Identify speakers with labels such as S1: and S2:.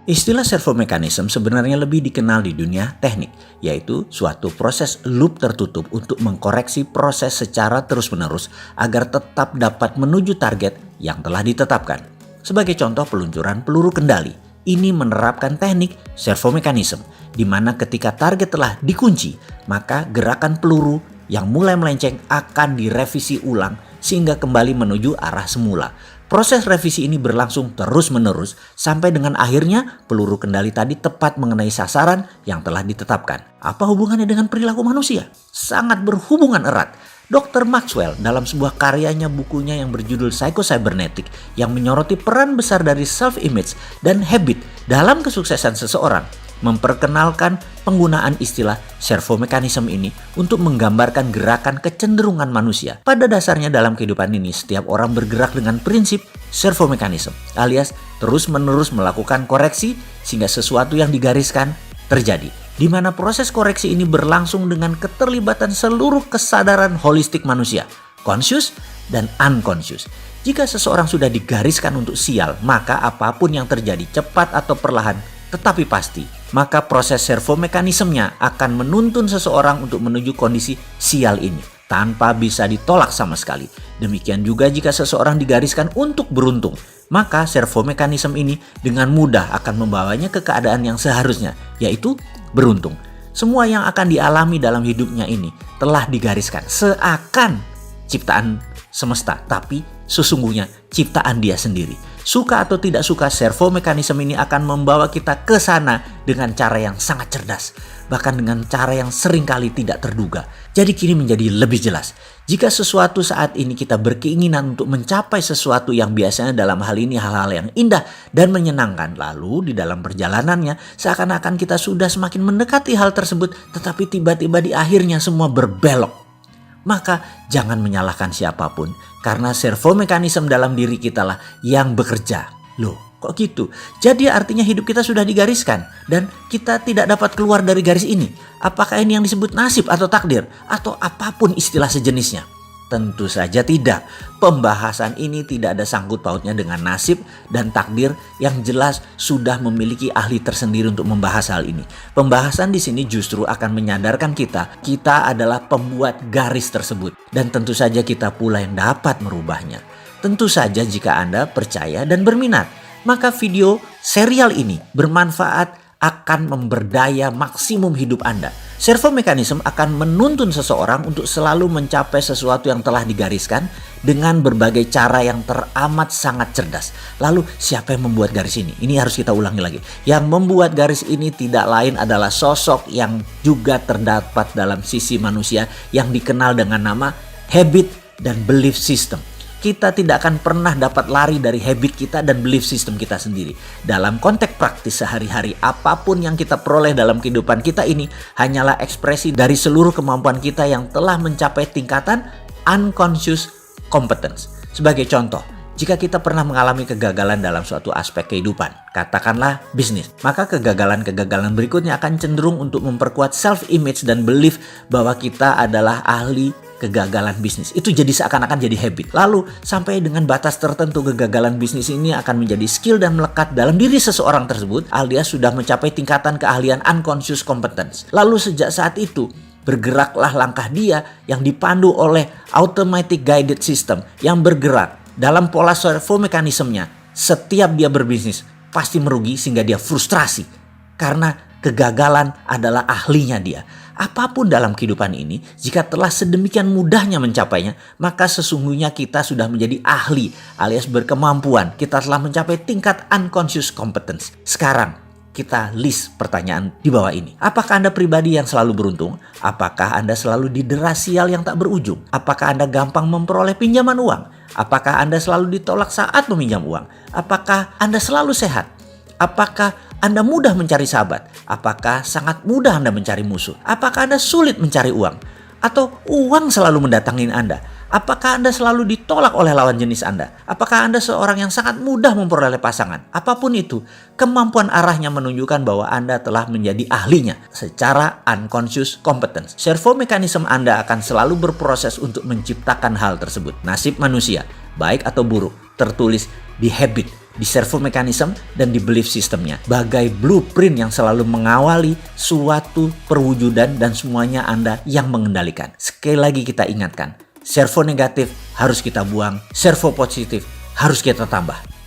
S1: Istilah servo mechanism sebenarnya lebih dikenal di dunia teknik, yaitu suatu proses loop tertutup untuk mengkoreksi proses secara terus-menerus agar tetap dapat menuju target yang telah ditetapkan. Sebagai contoh peluncuran peluru kendali, ini menerapkan teknik servo mechanism, di mana ketika target telah dikunci, maka gerakan peluru yang mulai melenceng akan direvisi ulang sehingga kembali menuju arah semula. Proses revisi ini berlangsung terus-menerus sampai dengan akhirnya peluru kendali tadi tepat mengenai sasaran yang telah ditetapkan. Apa hubungannya dengan perilaku manusia? Sangat berhubungan erat. Dr. Maxwell dalam sebuah karyanya bukunya yang berjudul Psycho-Cybernetic yang menyoroti peran besar dari self-image dan habit dalam kesuksesan seseorang, memperkenalkan penggunaan istilah servo mechanism ini untuk menggambarkan gerakan kecenderungan manusia. Pada dasarnya dalam kehidupan ini setiap orang bergerak dengan prinsip servo mechanism, alias terus-menerus melakukan koreksi sehingga sesuatu yang digariskan terjadi, di mana proses koreksi ini berlangsung dengan keterlibatan seluruh kesadaran holistik manusia, conscious dan unconscious. Jika seseorang sudah digariskan untuk sial, maka apapun yang terjadi cepat atau perlahan tetapi pasti, maka proses servo mekanismenya akan menuntun seseorang untuk menuju kondisi sial ini tanpa bisa ditolak sama sekali. Demikian juga jika seseorang digariskan untuk beruntung, maka servo mekanisme ini dengan mudah akan membawanya ke keadaan yang seharusnya, yaitu beruntung. Semua yang akan dialami dalam hidupnya ini telah digariskan seakan ciptaan semesta, tapi sesungguhnya ciptaan dia sendiri. Suka atau tidak suka, servo mekanisme ini akan membawa kita ke sana dengan cara yang sangat cerdas, bahkan dengan cara yang seringkali tidak terduga. Jadi kini menjadi lebih jelas. Jika sesuatu saat ini kita berkeinginan untuk mencapai sesuatu yang biasanya dalam hal ini hal-hal yang indah dan menyenangkan, lalu di dalam perjalanannya seakan-akan kita sudah semakin mendekati hal tersebut, tetapi tiba-tiba di akhirnya semua berbelok. Maka jangan menyalahkan siapapun, karena servo mekanisme dalam diri kita lah yang bekerja. Loh, kok gitu? Jadi artinya hidup kita sudah digariskan dan kita tidak dapat keluar dari garis ini. Apakah ini yang disebut nasib atau takdir atau apapun istilah sejenisnya? Tentu saja tidak. Pembahasan ini tidak ada sangkut pautnya dengan nasib dan takdir, yang jelas sudah memiliki ahli tersendiri untuk membahas hal ini. Pembahasan di sini justru akan menyadarkan kita adalah pembuat garis tersebut, dan tentu saja kita pula yang dapat merubahnya. Tentu saja jika Anda percaya dan berminat, maka video serial ini bermanfaat, akan memberdaya maksimum hidup Anda. Servo mekanisme akan menuntun seseorang untuk selalu mencapai sesuatu yang telah digariskan dengan berbagai cara yang teramat sangat cerdas. Lalu siapa yang membuat garis ini? Ini harus kita ulangi lagi. Yang membuat garis ini tidak lain adalah sosok yang juga terdapat dalam sisi manusia yang dikenal dengan nama habit dan belief system. Kita tidak akan pernah dapat lari dari habit kita dan belief system kita sendiri. Dalam konteks praktis sehari-hari, apapun yang kita peroleh dalam kehidupan kita ini hanyalah ekspresi dari seluruh kemampuan kita yang telah mencapai tingkatan unconscious competence. Sebagai contoh, jika kita pernah mengalami kegagalan dalam suatu aspek kehidupan, katakanlah bisnis, maka kegagalan-kegagalan berikutnya akan cenderung untuk memperkuat self-image dan belief bahwa kita adalah ahli kegagalan bisnis. Itu jadi seakan-akan jadi habit. Lalu sampai dengan batas tertentu kegagalan bisnis ini akan menjadi skill dan melekat dalam diri seseorang tersebut, alias sudah mencapai tingkatan keahlian unconscious competence. Lalu sejak saat itu bergeraklah langkah dia yang dipandu oleh automatic guided system yang bergerak dalam pola servo mekanismenya. Setiap dia berbisnis pasti merugi sehingga dia frustrasi karena kegagalan adalah ahlinya dia. Apapun dalam kehidupan ini, jika telah sedemikian mudahnya mencapainya, maka sesungguhnya kita sudah menjadi ahli alias berkemampuan. Kita telah mencapai tingkat unconscious competence. Sekarang kita list pertanyaan di bawah ini. Apakah Anda pribadi yang selalu beruntung? Apakah Anda selalu didera sial yang tak berujung? Apakah Anda gampang memperoleh pinjaman uang? Apakah Anda selalu ditolak saat meminjam uang? Apakah Anda selalu sehat? Apakah Anda mudah mencari sahabat? Apakah sangat mudah Anda mencari musuh? Apakah Anda sulit mencari uang? Atau uang selalu mendatangi Anda? Apakah Anda selalu ditolak oleh lawan jenis Anda? Apakah Anda seorang yang sangat mudah memperoleh pasangan? Apapun itu, kemampuan arahnya menunjukkan bahwa Anda telah menjadi ahlinya secara unconscious competence. Servo mekanisme Anda akan selalu berproses untuk menciptakan hal tersebut. Nasib manusia, baik atau buruk, tertulis di habit di servo mechanism dan di belief systemnya. Bagai blueprint yang selalu mengawali suatu perwujudan dan semuanya Anda yang mengendalikan. Sekali lagi kita ingatkan, servo negatif harus kita buang, servo positif harus kita tambah.